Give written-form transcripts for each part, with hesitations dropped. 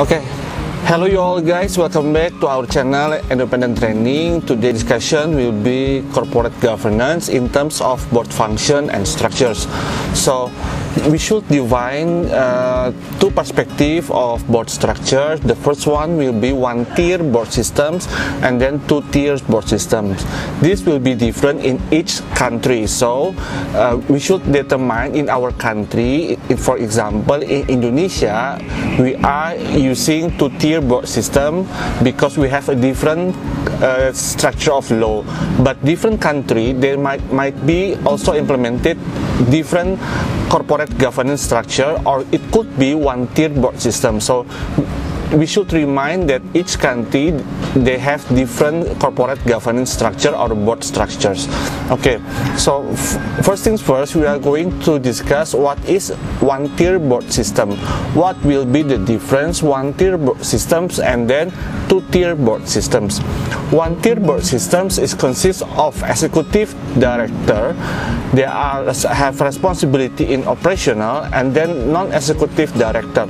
Okay, hello you all guys, welcome back to our channel Independent Training. Today's discussion will be corporate governance in terms of board function and structures. So we should define two perspectives of board structure. The first one will be one-tier board systems and then two-tier board systems. This will be different in each country. So we should determine in our country, for example, in Indonesia, we are using two-tier board system because we have a different structure of law. But different country, they might be also implemented different corporate governance structure, or it could be one-tier board system. So we should remind that each country, they have different corporate governance structure or board structures. Okay, so first things first, we are going to discuss what is one-tier board system. What will be the difference one-tier board systems and then two-tier board systems. One-tier board systems consists of executive director. They have responsibility in operational, and then non-executive director.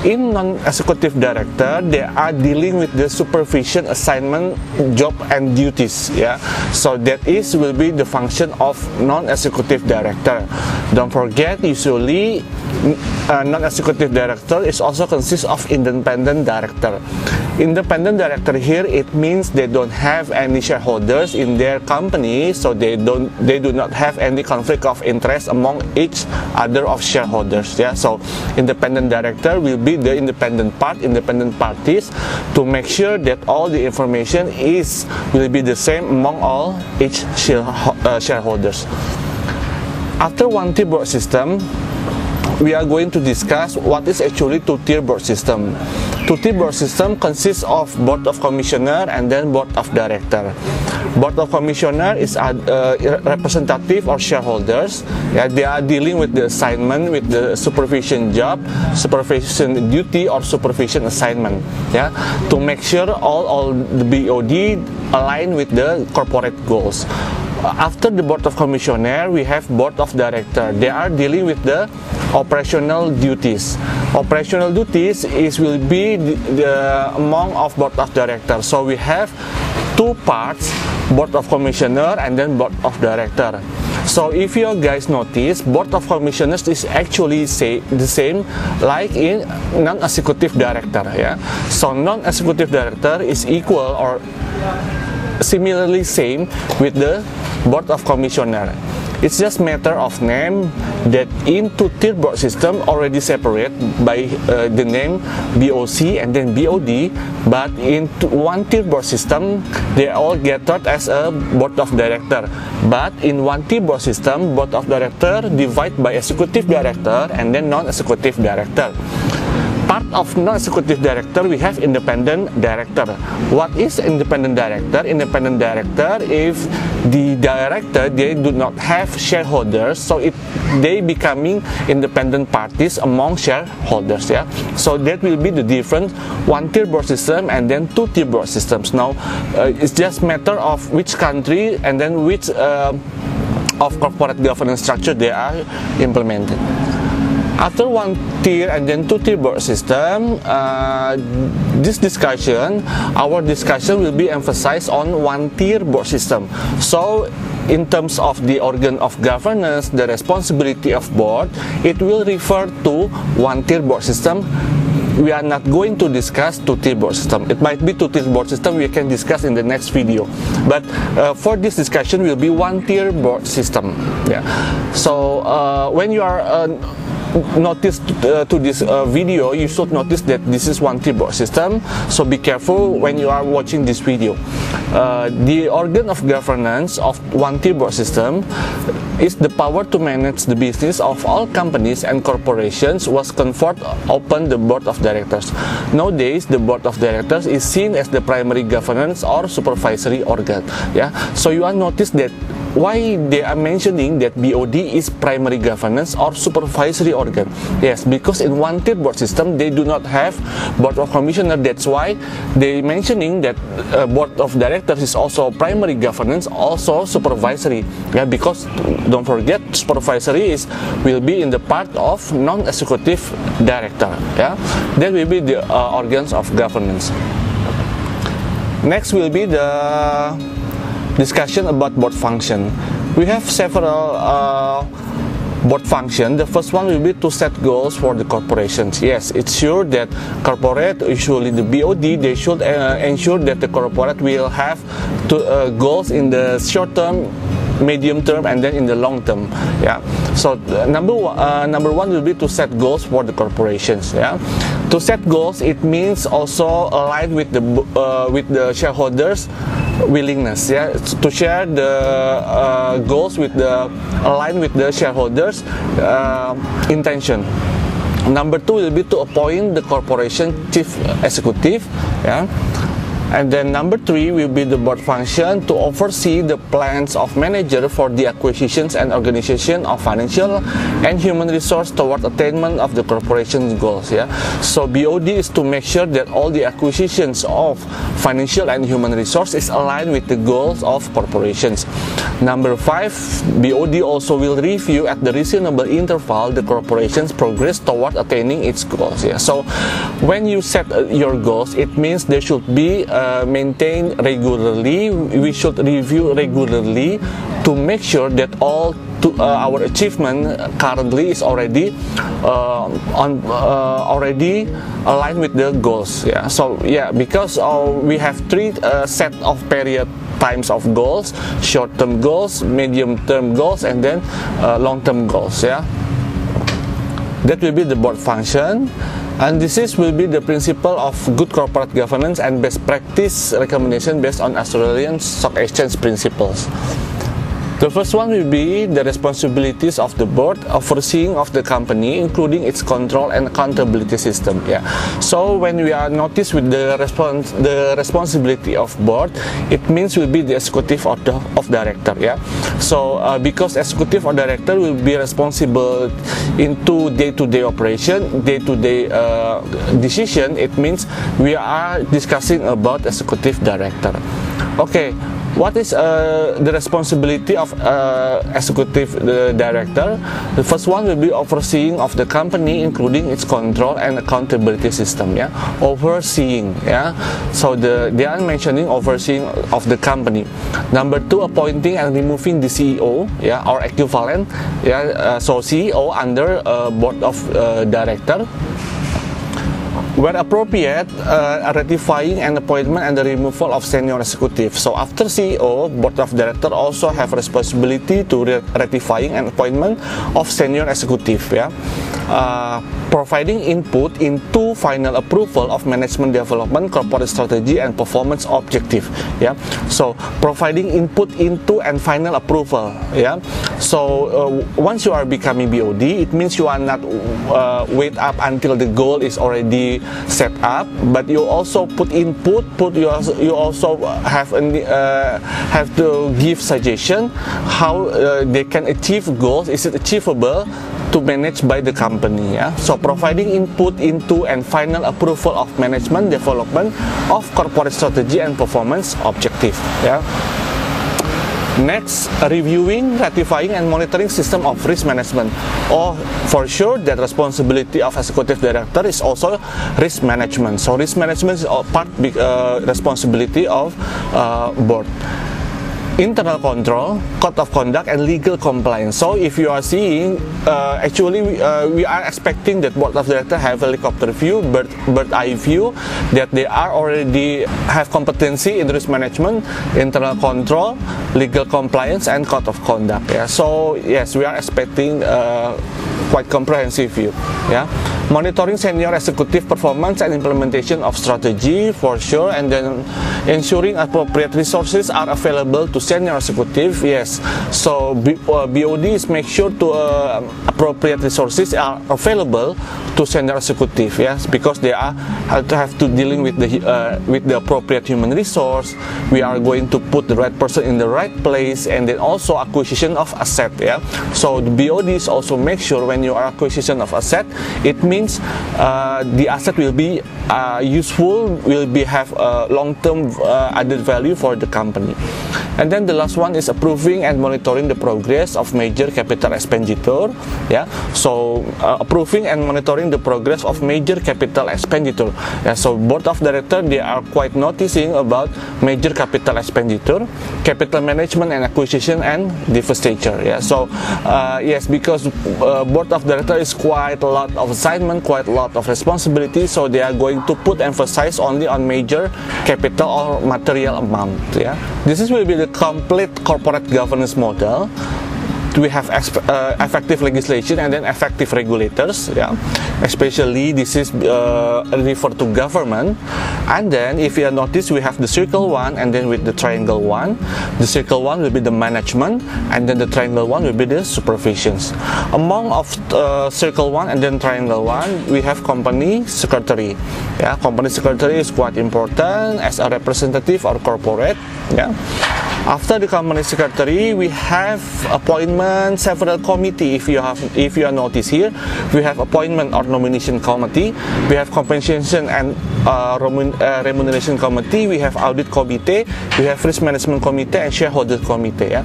In non-executive director, they are dealing with the supervision, assignment, job and duties. Yeah, so that will be the function of non-executive director. Don't forget, usually non-executive director is also consists of independent director. Independent director here, it means they don't have any shareholders in their company, so they do not have any conflict of interest among each other of shareholders. Yeah, so independent director will be the independent parties to make sure that all the information will be the same among all each shareholders. After one-tier board system, we are going to discuss what is actually two-tier board system. Two-tier board system consists of board of commissioner and then board of director. Board of commissioner is representative or shareholders. Yeah, they are dealing with the assignment, with the supervision job, supervision duty, or supervision assignment. Yeah, to make sure all the BOD align with the corporate goals. After the board of commissioner, we have board of director. They are dealing with the operational duties. Operational duties will be among of board of director. So we have two parts, board of commissioner and then board of director. So if you guys notice, board of commissioners is actually the same like in non-executive director. Yeah, so non-executive director is equal or similarly same with the board of commissioner. It's just matter of name that in two-tier board system already separate by the name BOC and then BOD, but in one-tier board system they all gathered as a board of director. But in one-tier board system, board of director divide by executive director and then non-executive director. Part of non-executive director, we have independent director. What is independent director? Independent director, if the director, they do not have shareholders, so they becoming independent parties among shareholders. Yeah, so that will be the difference one-tier board system and then two-tier board systems. Now it's just matter of which country and then which of corporate governance structure they are implemented. After one-tier and then two-tier board system, our discussion will be emphasized on one-tier board system. So in terms of the organ of governance, the responsibility of board, it will refer to one-tier board system. We are not going to discuss two-tier board system. It might be two-tier board system, we can discuss in the next video. But for this discussion will be one-tier board system. Yeah. So when you are notice to this video, you should notice that this is one-tier board system, so be careful when you are watching this video. The organ of governance of one-tier board system is the power to manage the business of all companies and corporations was conferred upon the board of directors. Nowadays, the board of directors is seen as the primary governance or supervisory organ. Yeah, so you are notice that why they are mentioning that BOD is primary governance or supervisory organ? Yes, because in one-tier board system they do not have board of commissioner. That's why they mentioning that board of directors is also primary governance, also supervisory. Yeah, because don't forget, supervisory will be in the part of non-executive director. Yeah, that will be the organs of governance. Next will be the discussion about board function. We have several board function. The first one will be to set goals for the corporations. Yes, it's sure that corporate, usually the BOD, they should ensure that the corporate will have goals in the short term, medium term, and then in the long term. Yeah, so number one will be to set goals for the corporations. Yeah, to set goals, it means also align with the shareholders willingness, yeah, to share the goals with align with the shareholders intention. Number two will be to appoint the corporation chief executive, yeah. And then number three will be the board function to oversee the plans of manager for the acquisitions and organization of financial and human resource toward attainment of the corporation's goals. Yeah, so BOD is to make sure that all the acquisitions of financial and human resource is aligned with the goals of corporations. Number five, BOD also will review at the reasonable interval the corporation's progress toward attaining its goals. Yeah, so when you set your goals, it means there should be maintained regularly. We should review regularly to make sure that all our achievement currently is already already aligned with the goals. Yeah, so yeah, because we have three set of period times of goals: short-term goals, medium-term goals, and then long-term goals. Yeah, that will be the board function. And this will be the principle of good corporate governance and best practice recommendation based on Australian Stock Exchange principles. The first one will be the responsibilities of the board, overseeing of the company, including its control and accountability system. Yeah. So when we are noticed with the responsibility of board, it means will be the executive of director. Yeah. So because executive or director will be responsible into day-to-day operation, day-to-day decision, it means we are discussing about executive director. Okay. What is the responsibility of executive director? The first one will be overseeing of the company, including its control and accountability system. Yeah, overseeing. Yeah, so they are mentioning overseeing of the company. Number two, appointing and removing the CEO. Yeah, or equivalent. Yeah, so CEO under board of director. Where appropriate, ratifying an appointment and the removal of senior executive. So after CEO, board of director also have responsibility to ratifying an appointment of senior executive. Yeah, providing input into final approval of management development, corporate strategy, and performance objective. Yeah, so providing input into and final approval. Yeah, so once you are becoming BOD, it means you are not wait up until the goal is already set up, but you also put input. You also have to give suggestion how they can achieve goals. Is it achievable to manage by the company? Yeah, so providing input into and final approval of management development of corporate strategy and performance objective. Yeah. Next, reviewing, ratifying, and monitoring system of risk management. Oh, for sure, that responsibility of executive director is also risk management. So risk management is part responsibility of board. Internal control, code of conduct, and legal compliance. So if you are seeing, actually we are expecting that board of directors have helicopter view, bird eye view, that they are already have competency in risk management, internal control, legal compliance, and code of conduct. Yeah. So yes, we are expecting quite comprehensive view. Yeah. monitoring senior executive performance and implementation of strategy for sure, and then ensuring appropriate resources are available to senior executive. Yes, so BOD is make sure to appropriate resources are available to senior executive. Yes, because they are have to dealing with the appropriate human resource. We are going to put the right person in the right place, and then also acquisition of asset. Yeah, so the BODs also make sure when you are acquisition of asset, it means the asset will be useful, will be have long-term added value for the company. And then the last one is approving and monitoring the progress of major capital expenditure. Yeah, so approving and monitoring the progress of major capital expenditure. Yeah, so board of directors, they are quite noticing about major capital expenditure, capital management and acquisition, and divestiture. Yeah, so yes, because board of directors is quite a lot of assignment, quite a lot of responsibility, so they are going to put emphasis only on major capital or material amount. Yeah, this will be the complete corporate governance model. We have effective legislation and then effective regulators. Yeah, especially this is referred to government. And then if you notice, we have the circle one, and then with the triangle one, the circle one will be the management, and then the triangle one will be the supervisions. Among of circle one and then triangle one, we have company secretary. Yeah, company secretary is quite important as a representative or corporate. Yeah. After the company secretary, we have appointment several committee. If you are notice here, we have appointment or nomination committee, we have compensation and remuneration committee, we have audit committee, we have risk management committee, and shareholder committee. Yeah?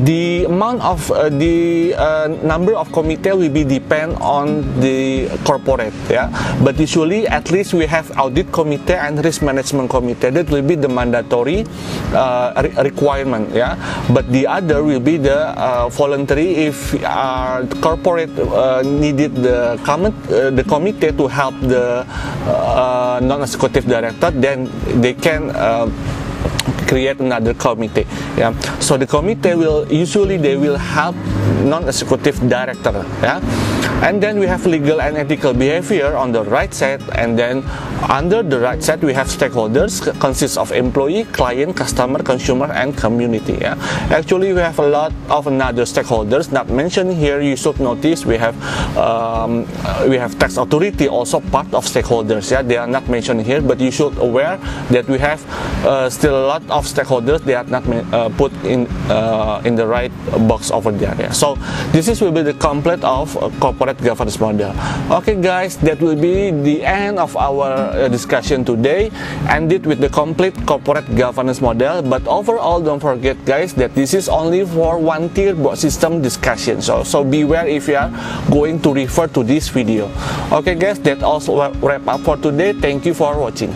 The amount of the number of committee will be depend on the corporate. Yeah, but usually at least we have audit committee and risk management committee. That will be the mandatory requirement. Yeah, but the other will be the voluntary. If the corporate needed the committee to help the non-executive director, then they can create another committee. Yeah, so the committee will usually help non-executive director. Yeah, and then we have legal and ethical behavior on the right side, and then under the right side we have stakeholders, consists of employee, client, customer, consumer, and community. Yeah, actually we have a lot of another stakeholders not mentioned here. You should notice we have tax authority also part of stakeholders. Yeah, they are not mentioned here, but you should aware that we have still a lot of stakeholders. They are not put in the right box over there. Yeah, so this will be the complete of corporate governance model. Okay guys, that will be the end of our discussion today, ended with the complete corporate governance model. But overall, don't forget guys that this is only for one tier board system discussion, so beware if you are going to refer to this video. Okay guys, that also wrap up for today. Thank you for watching.